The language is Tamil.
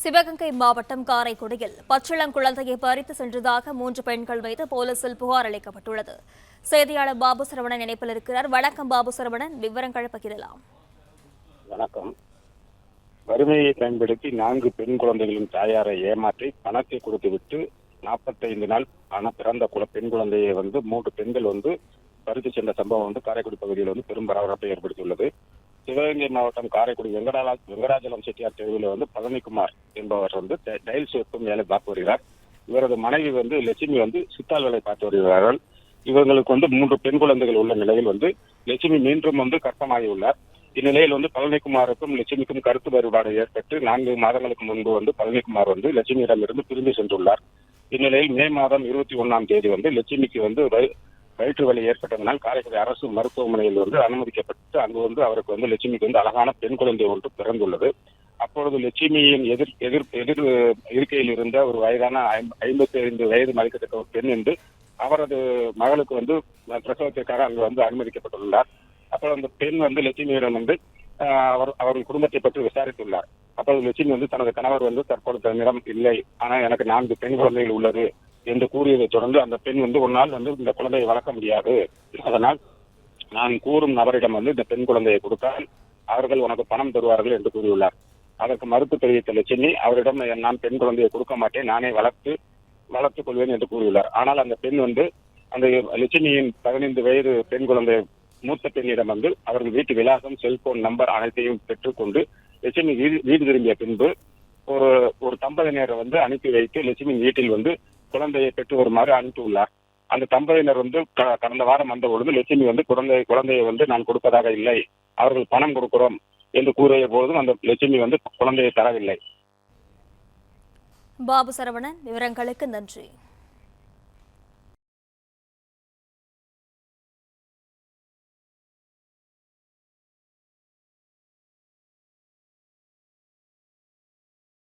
சிவகங்கை மாவட்டம் காரைக்குடியில் பச்சிளங்குழந்தையை பறித்து சென்றதாக 3 பெண்கள் மீது போலீசில் புகார் அளிக்கப்பட்டுள்ளது. செய்தியாளர் பாபு சரவணன் இணைப்பில் இருக்கிறார். வணக்கம் பாபு சரவணன், விவரங்கள் பகிரலாம். வணக்கம். வறுமையை பயன்படுத்தி 4 பெண் குழந்தைகளின் தாயாரை ஏமாற்றி பணத்தை கொடுத்துவிட்டு 45 நாள் பிறந்த பெண் குழந்தையை 3 பெண்கள் பறித்து சென்ற சம்பவம் காரைக்குடி பகுதியில் பெரும் பரபரப்பை ஏற்படுத்தியுள்ளது. சிவகங்கை மாவட்டம் காரைக்குடி வெங்கடாஜலம் செட்டியார் தெருவில் பழனிக்குமார் என்பவர் டைல்ஸ் வைக்கும் வேலை பார்த்து வருகிறார். இவரது மனைவி லட்சுமி சித்தால் வேலை பார்த்து வருகிறார்கள். இவங்களுக்கு 3 பெண் குழந்தைகள் உள்ள நிலையில் லட்சுமி மீண்டும் கர்ப்பமாகி உள்ளார். இந்நிலையில் பழனிக்குமாருக்கும் லட்சுமிக்கும் கருத்து வேறுபாடு ஏற்பட்டு 4 மாதங்களுக்கு முன்பு பழனிக்குமார் லட்சுமியிடமிருந்து பிரிந்து சென்றுள்ளார். இந்நிலையில் மே மாதம் 21ஆம் தேதி லட்சுமிக்கு வயிற்று வலி ஏற்பட்டதனால் காரைக்குடி அரசு மருத்துவமனையில் அனுமதிக்கப்பட்டு அங்கு அவருக்கு லட்சுமிக்கு அழகான பெண் குழந்தை ஒன்று பிறந்துள்ளது. அப்பொழுது லட்சுமியின் எதிர் இருக்கையில் இருந்த ஒரு வயதான 55 வயது மதிக்கத்தக்க ஒரு பெண் அவரது மகளுக்கு பிரசவத்திற்காக அங்கு அனுமதிக்கப்பட்டுள்ளார். அப்பொழுது அந்த பெண் லட்சுமியிடம் அவர்கள் குடும்பத்தை பற்றி விசாரித்துள்ளார். அப்பொழுது லட்சுமி தனது கணவர் தற்போது தன்னிடம் இல்லை, ஆனால் எனக்கு 4 பெண் குழந்தைகள் உள்ளது என்று கூறியதை தொடர்ந்து அந்த பெண் ஒரு நாள் இந்த குழந்தையை வளர்க்க முடியாது, அதனால் நான் கூறும் நபரிடம் இந்த பெண் குழந்தையை கொடுத்தால் அவர்கள் உனக்கு பணம் தருவார்கள் என்று கூறியுள்ளார். அதற்கு மறுப்பு தெரிவித்த லட்சுமி அவரிடம் நான் பெண் குழந்தையை கொடுக்க மாட்டேன், நானே வளர்த்துக் கொள்வேன் என்று கூறியுள்ளார். ஆனால் அந்த பெண் அந்த லட்சுமியின் 15 வயது பெண் குழந்தை மூத்த பெண்ணிடம் அவர்கள் வீட்டு விலாசம், செல்போன் நம்பர் அனைத்தையும் பெற்றுக்கொண்டு லட்சுமி வீடு திரும்பிய பின்பு ஒரு தம்பதியினர் அனுப்பி வைத்து லட்சுமி வீட்டில் குழந்தையை பெற்று வருமாறு அனுப்பியுள்ளார். அந்த தம்பதியினர் கடந்த வாரம் வந்த பொழுது லட்சுமி குழந்தையை நான் கொடுப்பதாக இல்லை, அவர்கள் பணம் கொடுக்கிறோம் என்று கூறிய போதும் அந்த லட்சுமி குழந்தையை தரவில்லை. பாபு சரவணன், விவரங்களுக்கு நன்றி.